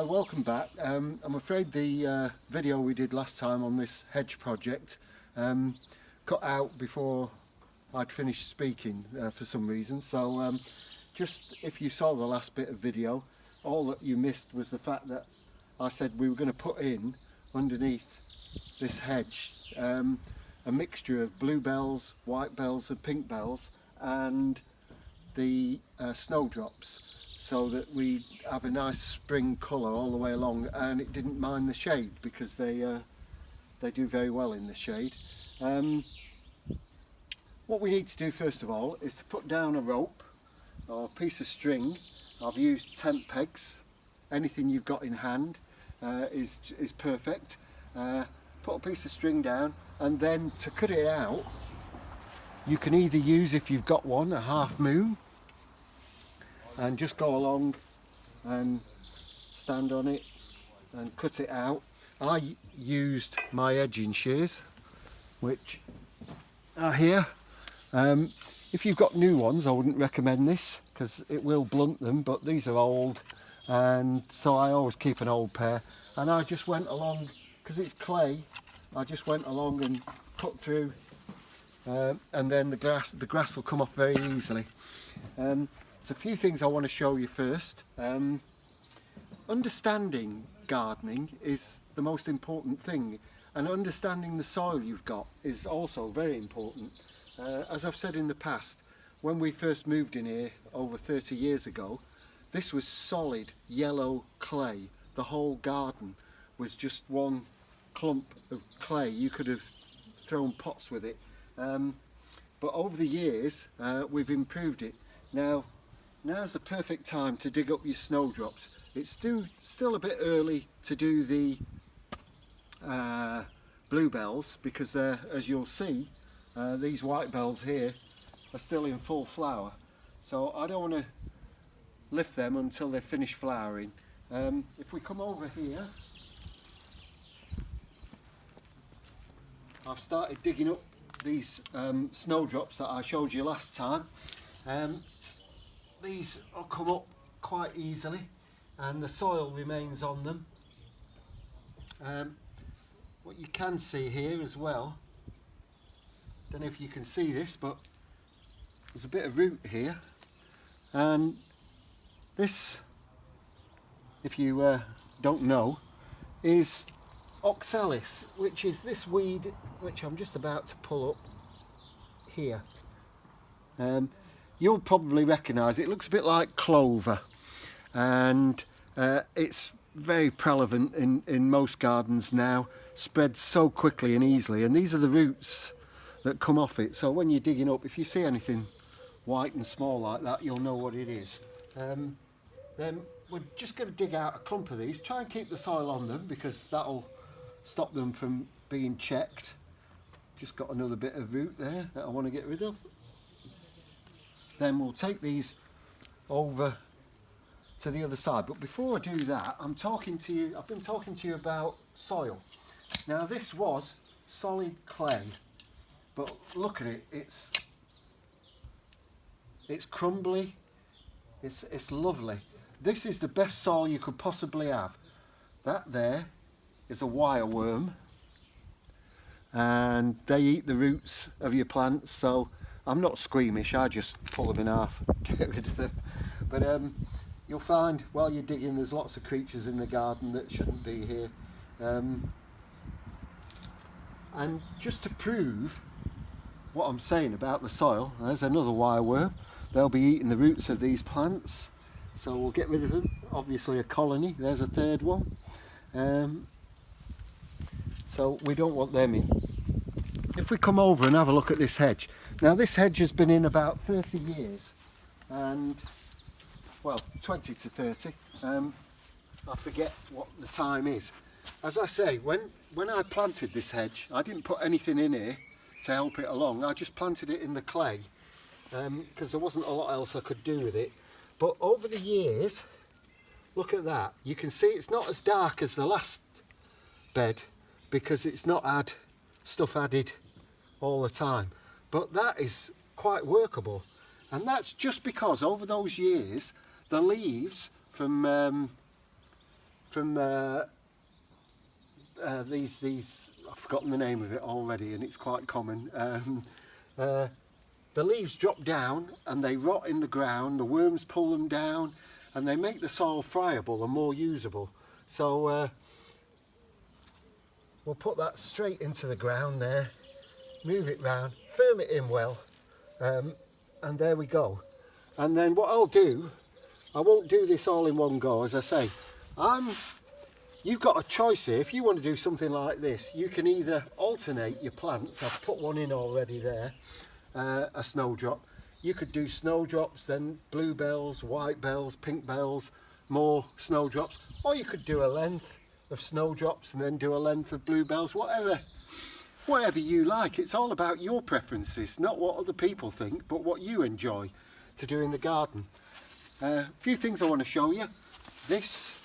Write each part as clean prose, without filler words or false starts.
Hi, welcome back. I'm afraid the video we did last time on this hedge project cut out before I'd finished speaking for some reason. So just if you saw the last bit of video, all that you missed was the fact that I said we were going to put in underneath this hedge a mixture of bluebells, white bells and pink bells and the snowdrops, so that we have a nice spring colour all the way along, and it didn't mind the shade because they do very well in the shade. What we need to do first of all is to put down a rope or a piece of string. I've used tent pegs. Anything you've got in hand is perfect. Put a piece of string down, and then to cut it out you can either use, if you've got one, a half moon and just go along and stand on it and cut it out. I used my edging shears, which are here. If you've got new ones, I wouldn't recommend this because it will blunt them, but these are old, and so I always keep an old pair. And I just went along, because it's clay, I just went along and cut through, and then the grass will come off very easily. There's a few things I want to show you first. Understanding gardening is the most important thing, and understanding the soil you've got is also very important. As I've said in the past, when we first moved in here over 30 years ago, this was solid yellow clay. The whole garden was just one clump of clay. You could have thrown pots with it, but over the years we've improved it. Now's the perfect time to dig up your snowdrops. It's still a bit early to do the bluebells because as you'll see, these white bells here are still in full flower. So I don't want to lift them until they're finished flowering. If we come over here, I've started digging up these snowdrops that I showed you last time. These will come up quite easily and the soil remains on them. What you can see here as well, don't know if you can see this, but there's a bit of root here, and this, if you don't know, is oxalis, which is this weed which I'm just about to pull up here. You'll probably recognise it. It looks a bit like clover, and it's very prevalent in most gardens now, spreads so quickly and easily, and these are the roots that come off it. So when you're digging up, if you see anything white and small like that, you'll know what it is. Then we're just going to dig out a clump of these, try and keep the soil on them because that'll stop them from being checked. Just got another bit of root there that I want to get rid of. Then we'll take these over to the other side. But before I do that, I've been talking to you about soil. Now this was solid clay, but look at it, it's crumbly, it's lovely. This is the best soil you could possibly have. That there is a wireworm, and they eat the roots of your plants, so I'm not squeamish, I just pull them in half, get rid of them. But you'll find while you're digging there's lots of creatures in the garden that shouldn't be here. And just to prove what I'm saying about the soil, there's another wireworm. They'll be eating the roots of these plants, so we'll get rid of them. Obviously a colony, there's a third one. So we don't want them in. If we come over and have a look at this hedge. Now this hedge has been in about 30 years, and well, 20 to 30. I forget what the time is. As I say, when I planted this hedge, I didn't put anything in here to help it along. I just planted it in the clay because there wasn't a lot else I could do with it. But over the years, look at that. You can see it's not as dark as the last bed because it's not had stuff added all the time. But that is quite workable, and that's just because over those years the leaves from these I've forgotten the name of it already, and it's quite common. The leaves drop down and they rot in the ground, the worms pull them down, and they make the soil friable and more usable. So we'll put that straight into the ground there, move it round, firm it in well, and there we go. And then what I'll do, I won't do this all in one go, as I say. You've got a choice here. If you want to do something like this, you can either alternate your plants. I've put one in already there, a snowdrop. You could do snowdrops, then bluebells, white bells, pink bells, more snowdrops, or you could do a length of snowdrops and then do a length of bluebells, whatever you like. It's all about your preferences, not what other people think, but what you enjoy to do in the garden. A few things I want to show you. This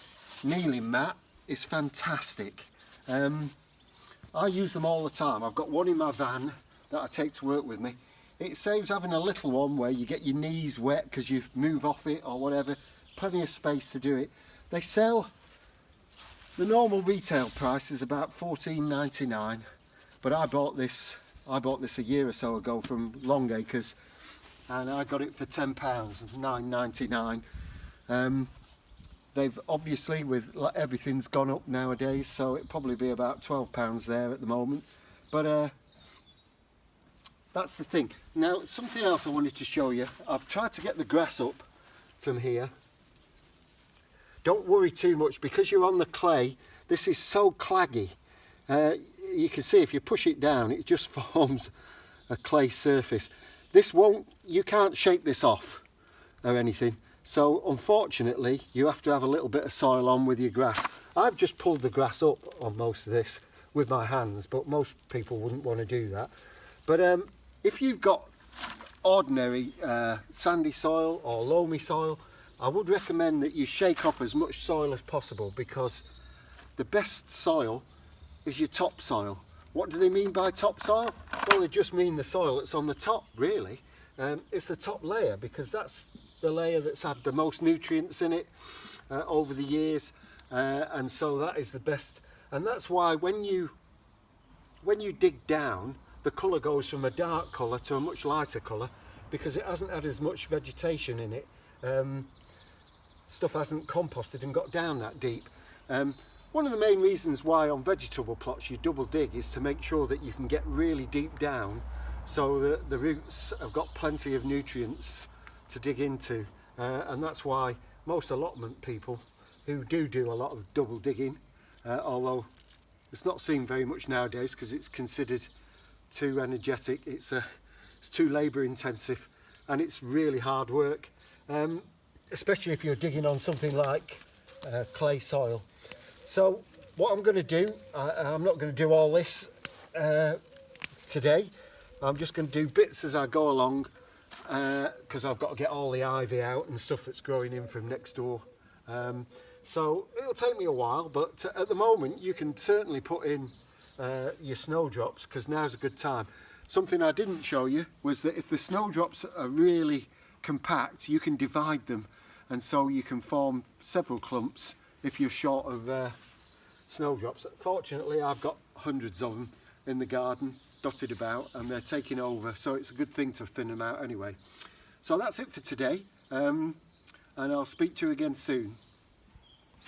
kneeling mat is fantastic. I use them all the time. I've got one in my van that I take to work with me. It saves having a little one where you get your knees wet because you move off it or whatever. Plenty of space to do it. They sell, the normal retail price is about $14.99, but I bought this a year or so ago from Longacres, and I got it for £10, $9.99. They've obviously, with everything's gone up nowadays, so it'll probably be about £12 there at the moment. But that's the thing. Now, something else I wanted to show you. I've tried to get the grass up from here. Don't worry too much, because you're on the clay. This is so claggy. You can see if you push it down, it just forms a clay surface. This won't, you can't shake this off or anything. So unfortunately, you have to have a little bit of soil on with your grass. I've just pulled the grass up on most of this with my hands, but most people wouldn't want to do that. But if you've got ordinary sandy soil or loamy soil, I would recommend that you shake off as much soil as possible, because the best soil is your topsoil. What do they mean by topsoil? Well, they just mean the soil that's on the top, really. It's the top layer, because that's the layer that's had the most nutrients in it over the years, and so that is the best. And that's why when you dig down, the colour goes from a dark colour to a much lighter colour, because it hasn't had as much vegetation in it. Stuff hasn't composted and got down that deep. One of the main reasons why on vegetable plots you double dig is to make sure that you can get really deep down, so that the roots have got plenty of nutrients to dig into, and that's why most allotment people who do a lot of double digging, although it's not seen very much nowadays because it's considered too energetic, it's too labour intensive, and it's really hard work, especially if you're digging on something like clay soil. So what I'm going to do, I'm not going to do all this today. I'm just going to do bits as I go along, because I've got to get all the ivy out and stuff that's growing in from next door. So it'll take me a while, but at the moment you can certainly put in your snowdrops, because now's a good time. Something I didn't show you was that if the snowdrops are really compact, you can divide them, and so you can form several clumps if you're short of snowdrops. Fortunately, I've got hundreds of them in the garden dotted about, and they're taking over, so it's a good thing to thin them out anyway. So that's it for today, and I'll speak to you again soon.